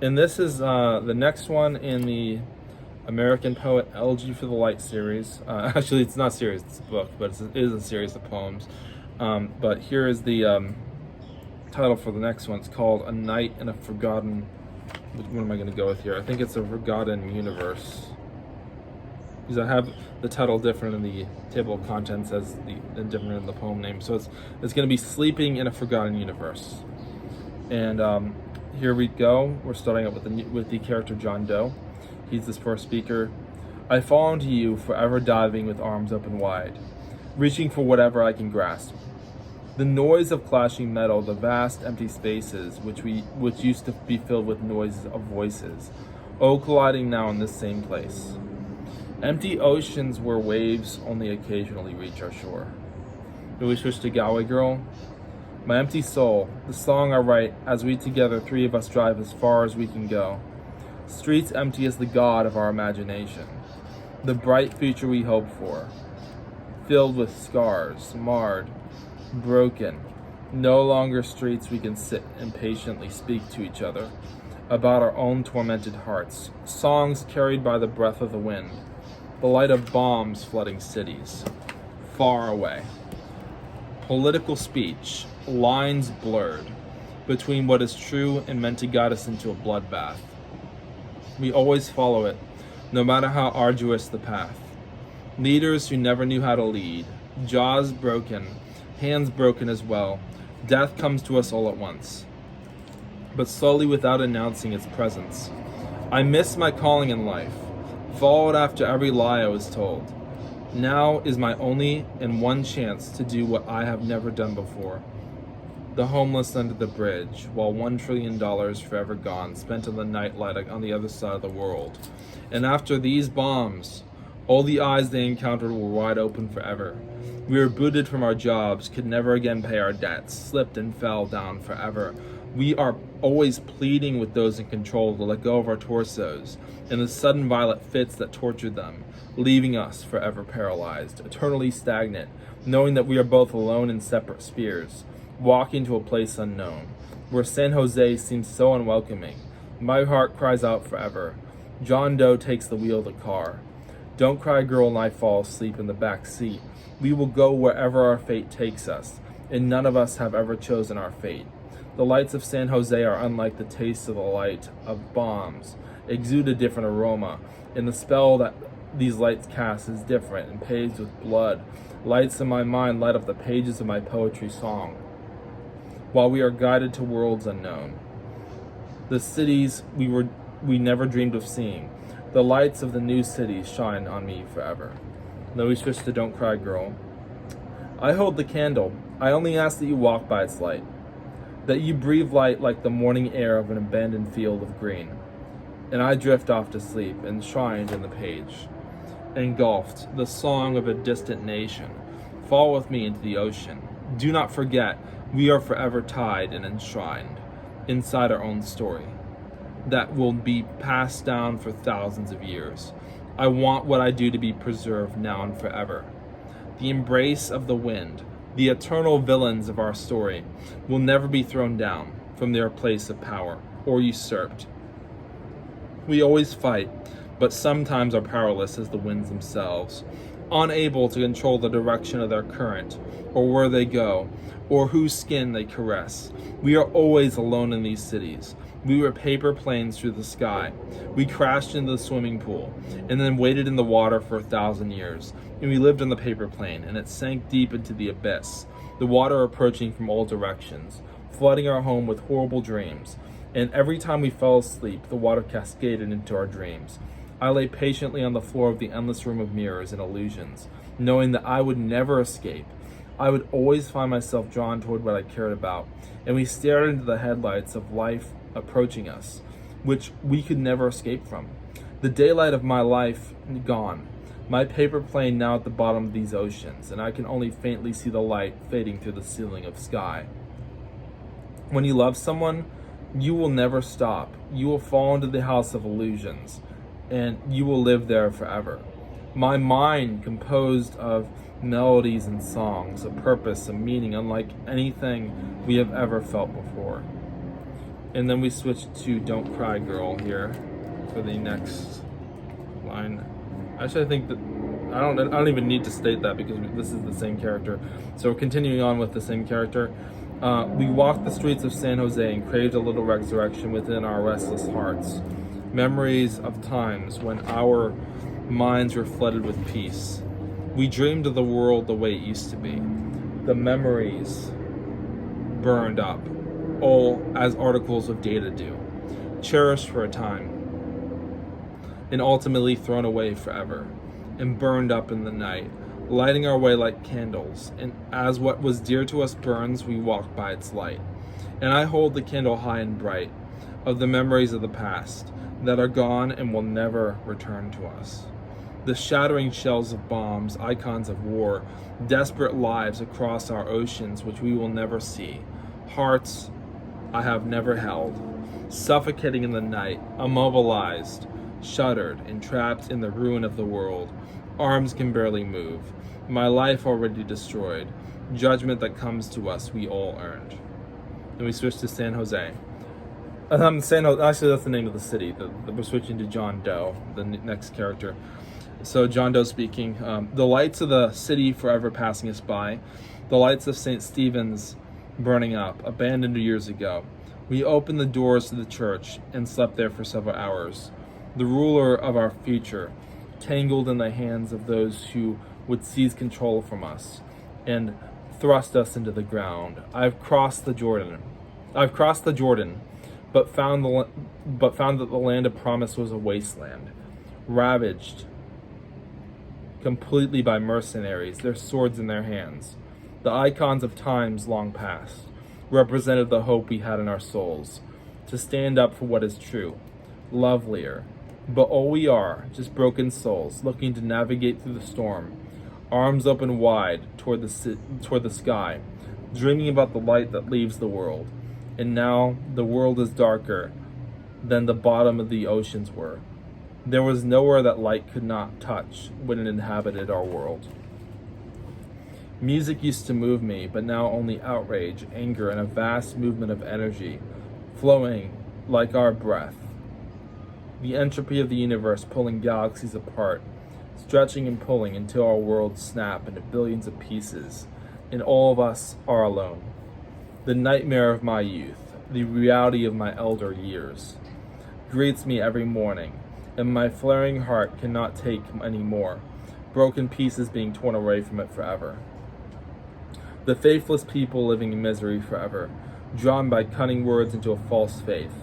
And this is the next one in the American poet Elegy for the Light series. Actually, it's not a series, it's a book, but it is a series of poems. But here is the title for the next one. It's called A Night in a Forgotten... What am I going to go with here? I think it's a Forgotten Universe. Because I have the title different in the table of contents as the different in the poem name. So it's going to be Sleeping in a Forgotten Universe. And here we go. We're starting out with the character John Doe. He's this first speaker. I fall into you, forever diving with arms open wide, reaching for whatever I can grasp. The noise of clashing metal, the vast empty spaces which used to be filled with noises of voices, oh, colliding now in this same place. Empty oceans where waves only occasionally reach our shore. Do we switch to Galway Girl? My empty soul, the song I write as we together, three of us, drive as far as we can go. Streets empty as the god of our imagination. The bright future we hope for. Filled with scars, marred, broken. No longer streets we can sit and patiently speak to each other about our own tormented hearts. Songs carried by the breath of the wind. The light of bombs flooding cities. Far away. Political speech. Lines blurred between what is true and meant to guide us into a bloodbath. We always follow it, no matter how arduous the path. Leaders who never knew how to lead, jaws broken, hands broken as well. Death comes to us all at once, but slowly without announcing its presence. I miss my calling in life, followed after every lie I was told. Now is my only and one chance to do what I have never done before. The homeless under the bridge, while $1 trillion forever gone, spent on the nightlight on the other side of the world. And after these bombs, all the eyes they encountered were wide open forever. We were booted from our jobs, could never again pay our debts, slipped and fell down forever. We are always pleading with those in control to let go of our torsos, and the sudden violent fits that tortured them, leaving us forever paralyzed, eternally stagnant, knowing that we are both alone in separate spheres, walking to a place unknown, where San Jose seems so unwelcoming. My heart cries out forever. John Doe takes the wheel of the car. Don't cry, girl, and I fall asleep in the back seat. We will go wherever our fate takes us, and none of us have ever chosen our fate. The lights of San Jose are unlike the taste of the light of bombs, exude a different aroma, and the spell that these lights cast is different and paved with blood. Lights in my mind light up the pages of my poetry song, while we are guided to worlds unknown. The cities we never dreamed of seeing. The lights of the new cities shine on me forever. Then we switch to Don't Cry, Girl. I hold the candle. I only ask that you walk by its light, that you breathe light like the morning air of an abandoned field of green. And I drift off to sleep, enshrined in the page, engulfed, the song of a distant nation. Fall with me into the ocean. Do not forget, we are forever tied and enshrined inside our own story that will be passed down for thousands of years. I want what I do to be preserved now and forever. The embrace of the wind, the eternal villains of our story, will never be thrown down from their place of power or usurped. We always fight, but sometimes are powerless as the winds themselves, unable to control the direction of their current, or where they go, or whose skin they caress. We are always alone in these cities. We were paper planes through the sky. We crashed into the swimming pool, and then waited in the water for 1,000 years. And we lived on the paper plane, and it sank deep into the abyss, the water approaching from all directions, flooding our home with horrible dreams. And every time we fell asleep, the water cascaded into our dreams. I lay patiently on the floor of the endless room of mirrors and illusions, knowing that I would never escape. I would always find myself drawn toward what I cared about, and we stared into the headlights of life approaching us, which we could never escape from. The daylight of my life gone, my paper plane now at the bottom of these oceans, and I can only faintly see the light fading through the ceiling of sky. When you love someone, you will never stop. You will fall into the house of illusions, and you will live there forever. My mind, composed of melodies and songs, a purpose, a meaning unlike anything we have ever felt before. And then we switch to Don't Cry Girl here for the next line. Actually, I think that I don't even need to state that because this is the same character. So continuing on with the same character. We walked the streets of San Jose and craved a little resurrection within our restless hearts. Memories of times when our minds were flooded with peace. We dreamed of the world the way it used to be. The memories burned up, all as articles of data do, cherished for a time, and ultimately thrown away forever, and burned up in the night, lighting our way like candles. And as what was dear to us burns, we walk by its light. And I hold the candle high and bright of the memories of the past that are gone and will never return to us. The shattering shells of bombs, icons of war, desperate lives across our oceans which we will never see, hearts I have never held, suffocating in the night, immobilized, shuttered, and trapped in the ruin of the world. Arms can barely move. My life already destroyed. Judgment that comes to us we all earned. Then we switch to San Jose. Actually, that's the name of the city. We're switching to John Doe, the next character. So John Doe speaking. The lights of the city forever passing us by. The lights of St. Stephen's burning up, abandoned years ago. We opened the doors to the church and slept there for several hours. The ruler of our future, tangled in the hands of those who would seize control from us and thrust us into the ground. I've crossed the Jordan, but found that the land of promise was a wasteland, ravaged completely by mercenaries, their swords in their hands. The icons of times long past represented the hope we had in our souls, to stand up for what is true, lovelier. But all we are, just broken souls, looking to navigate through the storm, arms open wide toward the sky, dreaming about the light that leaves the world. And now the world is darker than the bottom of the oceans were. There was nowhere that light could not touch when it inhabited our world. Music used to move me, but now only outrage, anger, and a vast movement of energy, flowing like our breath. The entropy of the universe pulling galaxies apart, stretching and pulling until our worlds snap into billions of pieces, and all of us are alone. The nightmare of my youth, the reality of my elder years, greets me every morning, and my flaring heart cannot take any more, broken pieces being torn away from it forever. The faithless people living in misery forever, drawn by cunning words into a false faith.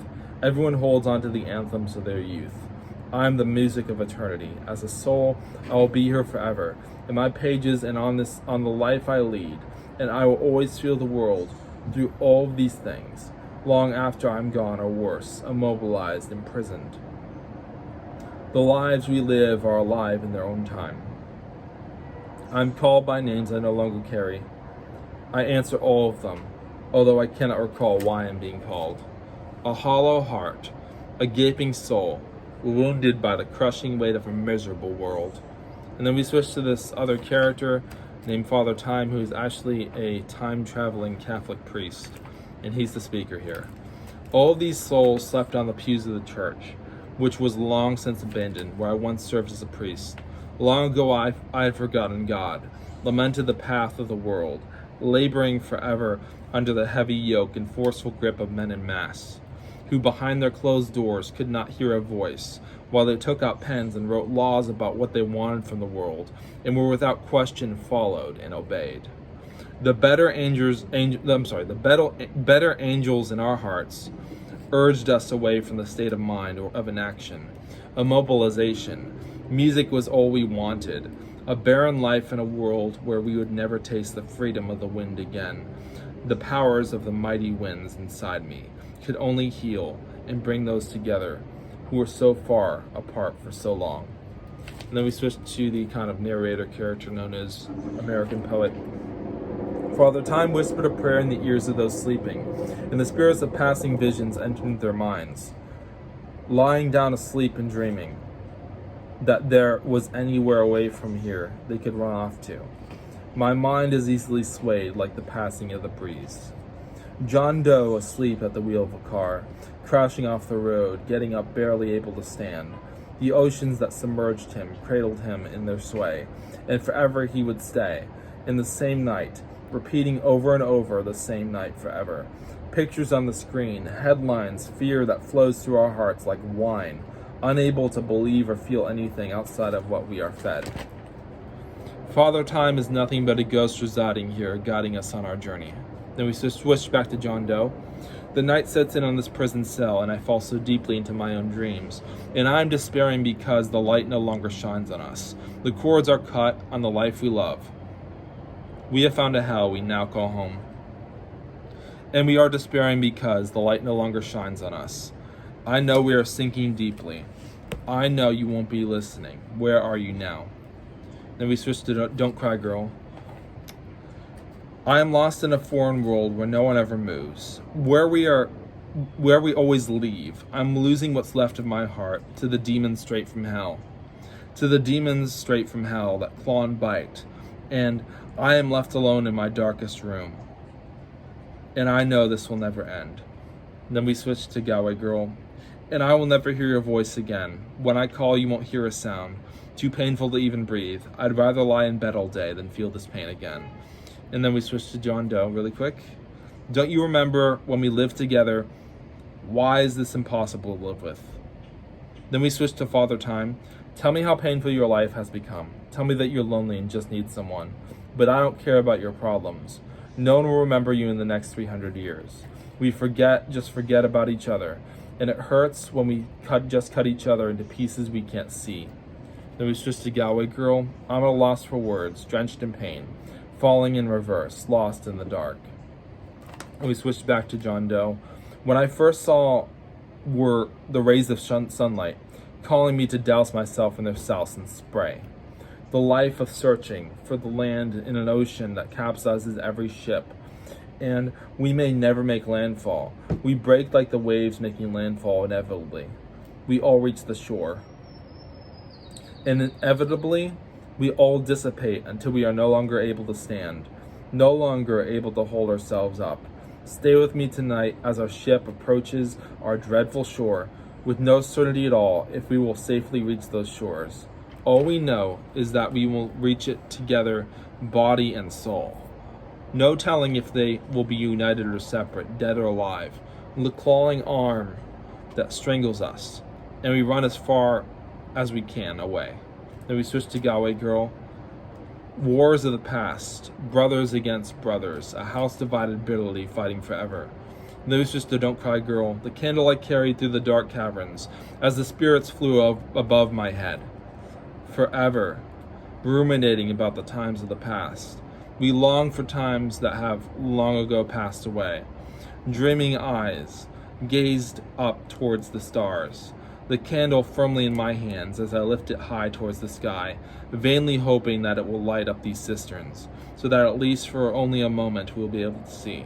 Everyone holds on to the anthems of their youth. I am the music of eternity. As a soul, I will be here forever, in my pages and on the life I lead, and I will always feel the world through all of these things, long after I'm gone or worse, immobilized, imprisoned. The lives we live are alive in their own time. I'm called by names I no longer carry. I answer all of them, although I cannot recall why I'm being called. A hollow heart, a gaping soul, wounded by the crushing weight of a miserable world. And then we switch to this other character named Father Time, who is actually a time-traveling Catholic priest, and he's the speaker here. All these souls slept on the pews of the church, which was long since abandoned, where I once served as a priest. Long ago I had forgotten God, lamented the path of the world, laboring forever under the heavy yoke and forceful grip of men in mass, who behind their closed doors could not hear a voice, while they took out pens and wrote laws about what they wanted from the world, and were without question followed and obeyed. The better angels in our hearts urged us away from the state of mind or of inaction, immobilization. Music was all we wanted, a barren life in a world where we would never taste the freedom of the wind again. The powers of the mighty winds inside me could only heal and bring those together who were so far apart for so long. And then we switch to the kind of narrator character known as American Poet. Father Time whispered a prayer in the ears of those sleeping, and the spirits of passing visions entered into their minds, lying down asleep and dreaming that there was anywhere away from here they could run off to. My mind is easily swayed like the passing of the breeze. John Doe asleep at the wheel of a car, crashing off the road, getting up barely able to stand. The oceans that submerged him cradled him in their sway, and forever he would stay, in the same night, repeating over and over the same night forever. Pictures on the screen, headlines, fear that flows through our hearts like wine, unable to believe or feel anything outside of what we are fed. Father Time is nothing but a ghost residing here, guiding us on our journey. Then we switch back to John Doe. The night sets in on this prison cell, and I fall so deeply into my own dreams. And I am despairing because the light no longer shines on us. The cords are cut on the life we love. We have found a hell we now call home. And we are despairing because the light no longer shines on us. I know we are sinking deeply. I know you won't be listening. Where are you now? Then we switch to Don't Cry Girl. I am lost in a foreign world where no one ever moves. Where we always leave. I'm losing what's left of my heart to the demons straight from hell. To the demons straight from hell that claw and bite. And I am left alone in my darkest room. And I know this will never end. Then we switch to Galway Girl. And I will never hear your voice again. When I call, you won't hear a sound. Too painful to even breathe. I'd rather lie in bed all day than feel this pain again. And then we switch to John Doe really quick. Don't you remember when we lived together? Why is this impossible to live with? Then we switch to Father Time. Tell me how painful your life has become. Tell me that you're lonely and just need someone. But I don't care about your problems. No one will remember you in the next 300 years. We just forget about each other. And it hurts when we cut each other into pieces we can't see. Then we switch to Galway Girl. I'm at a loss for words, drenched in pain, falling in reverse, lost in the dark. And we switched back to John Doe. When I first saw were the rays of sunlight, calling me to douse myself in their souse and spray. The life of searching for the land in an ocean that capsizes every ship. And we may never make landfall. We break like the waves making landfall inevitably. We all reach the shore. And inevitably, we all dissipate until we are no longer able to stand, no longer able to hold ourselves up. Stay with me tonight as our ship approaches our dreadful shore, with no certainty at all if we will safely reach those shores. All we know is that we will reach it together, body and soul. No telling if they will be united or separate, dead or alive. The clawing arm that strangles us, and we run as far as we can away. Then we switch to Galway Girl. Wars of the past, brothers against brothers, a house divided bitterly, fighting forever. And then we switch to Don't Cry Girl. The candle I carried through the dark caverns, as the spirits flew above my head. Forever, ruminating about the times of the past. We long for times that have long ago passed away. Dreaming eyes gazed up towards the stars. The candle firmly in my hands as I lift it high towards the sky, vainly hoping that it will light up these cisterns, so that at least for only a moment we'll be able to see.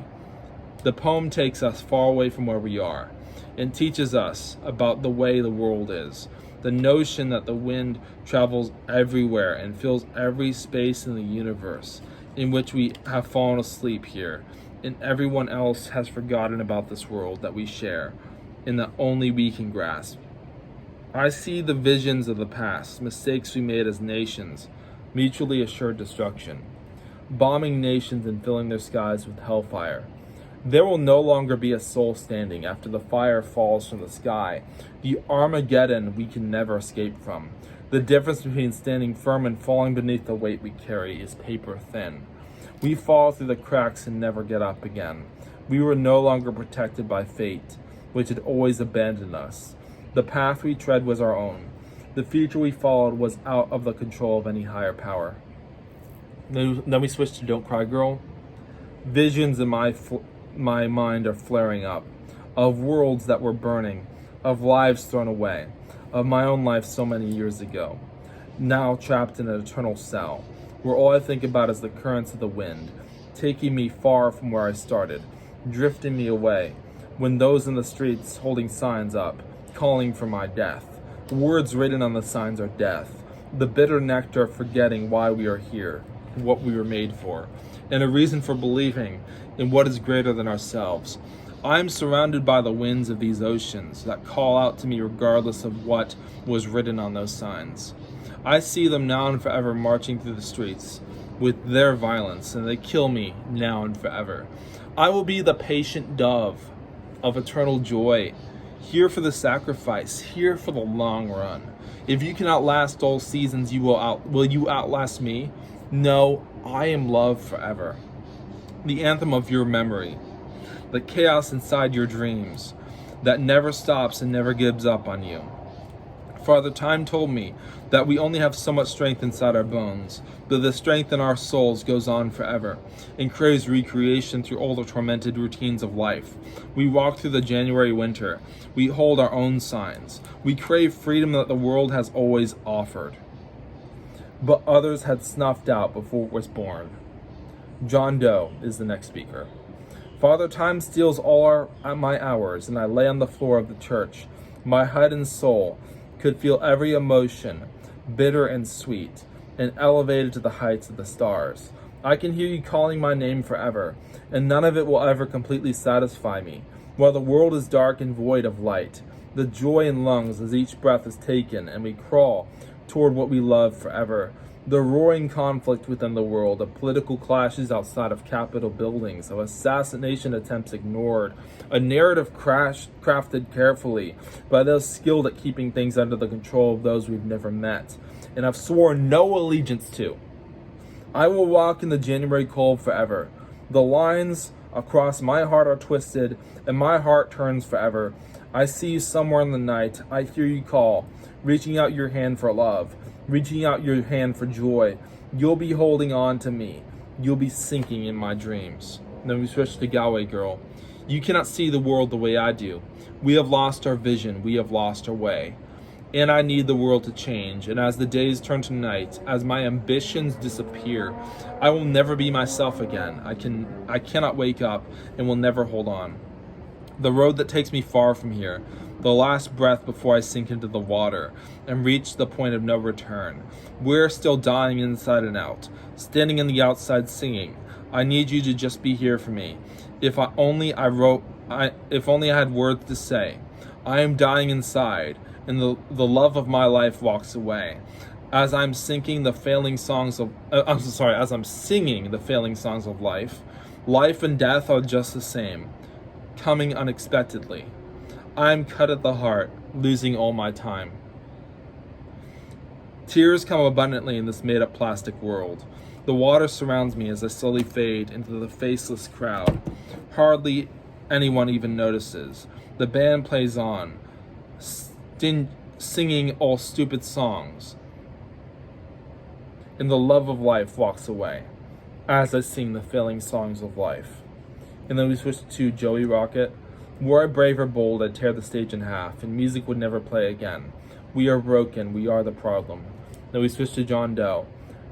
The poem takes us far away from where we are, and teaches us about the way the world is, the notion that the wind travels everywhere and fills every space in the universe, in which we have fallen asleep here, and everyone else has forgotten about this world that we share, and that only we can grasp. I see the visions of the past, mistakes we made as nations, mutually assured destruction, bombing nations and filling their skies with hellfire. There will no longer be a soul standing after the fire falls from the sky, the Armageddon we can never escape from. The difference between standing firm and falling beneath the weight we carry is paper thin. We fall through the cracks and never get up again. We were no longer protected by fate, which had always abandoned us. The path we tread was our own. The future we followed was out of the control of any higher power. Then we switch to Don't Cry Girl. Visions in my mind are flaring up, of worlds that were burning, of lives thrown away, of my own life so many years ago, now trapped in an eternal cell, where all I think about is the currents of the wind, taking me far from where I started, drifting me away, when those in the streets holding signs up, calling for my death. Words written on the signs are death, the bitter nectar of forgetting why we are here, what we were made for. and a reason for believing in what is greater than ourselves. I am surrounded by the winds of these oceans that call out to me regardless of what was written on those signs. I see them now and forever marching through the streets with their violence, and they kill me now and forever. I will be the patient dove of eternal joy, here for the sacrifice, here for the long run. If you can outlast all seasons, will you outlast me? No, I am love forever. The anthem of your memory, the chaos inside your dreams that never stops and never gives up on you. Father Time told me that we only have so much strength inside our bones, but the strength in our souls goes on forever and craves recreation through all the tormented routines of life. We walk through the January winter. We hold our own signs. We crave freedom that the world has always offered, but others had snuffed out before it was born. John Doe is the next speaker. Father Time steals all my hours, and I lay on the floor of the church. My head and soul could feel every emotion, bitter and sweet, and elevated to the heights of the stars. I can hear you calling my name forever, and none of it will ever completely satisfy me. While the world is dark and void of light, the joy in lungs as each breath is taken, and we crawl toward what we love forever. The roaring conflict within the world, of political clashes outside of Capitol buildings, of assassination attempts ignored, a narrative crafted carefully by those skilled at keeping things under the control of those we've never met, and have sworn no allegiance to. I will walk in the January cold forever. The lines across my heart are twisted, and my heart turns forever. I see you somewhere in the night. I hear you call, reaching out your hand for love, reaching out your hand for joy. You'll be holding on to me. You'll be sinking in my dreams. Then we switch to Galway Girl. You cannot see the world the way I do. We have lost our vision. We have lost our way. And I need the world to change. And as the days turn to night, as my ambitions disappear, I will never be myself again. I cannot wake up and will never hold on. The road that takes me far from here, the last breath before I sink into the water and reach the point of no return. We're still dying inside and out, standing in the outside singing. I need you to just be here for me. If only I had words to say. I am dying inside, and the love of my life walks away. As I'm singing the failing songs of life, life and death are just the same, coming unexpectedly. I'm cut at the heart, losing all my time. Tears come abundantly in this made-up plastic world. The water surrounds me as I slowly fade into the faceless crowd. Hardly anyone even notices. The band plays on, singing all stupid songs. And the love of life walks away as I sing the failing songs of life. And then we switch to Joey Rocket. Were I brave or bold, I'd tear the stage in half, and music would never play again. We are broken, we are the problem. Then we switch to John Doe.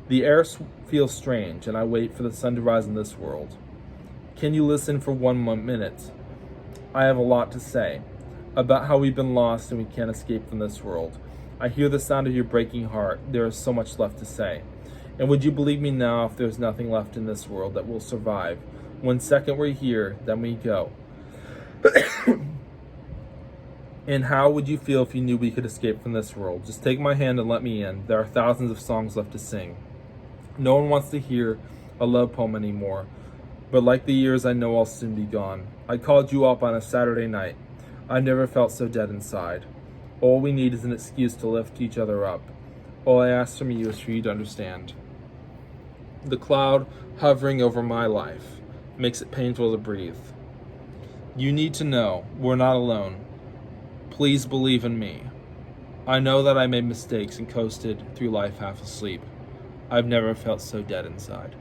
The air feels strange, and I wait for the sun to rise in this world. Can you listen for 1 minute? I have a lot to say about how we've been lost and we can't escape from this world. I hear the sound of your breaking heart. There is so much left to say. And would you believe me now if there's nothing left in this world that will survive? 1 second we're here, then we go. And how would you feel if you knew we could escape from this world? Just take my hand and let me in. There are thousands of songs left to sing. No one wants to hear a love poem anymore, but like the years, I know I'll soon be gone. I called you up on a Saturday night. I never felt so dead inside. All we need is an excuse to lift each other up. All I ask from you is for you to understand. The cloud hovering over my life makes it painful to breathe. You need to know we're not alone. Please believe in me. I know that I made mistakes and coasted through life half asleep. I've never felt so dead inside.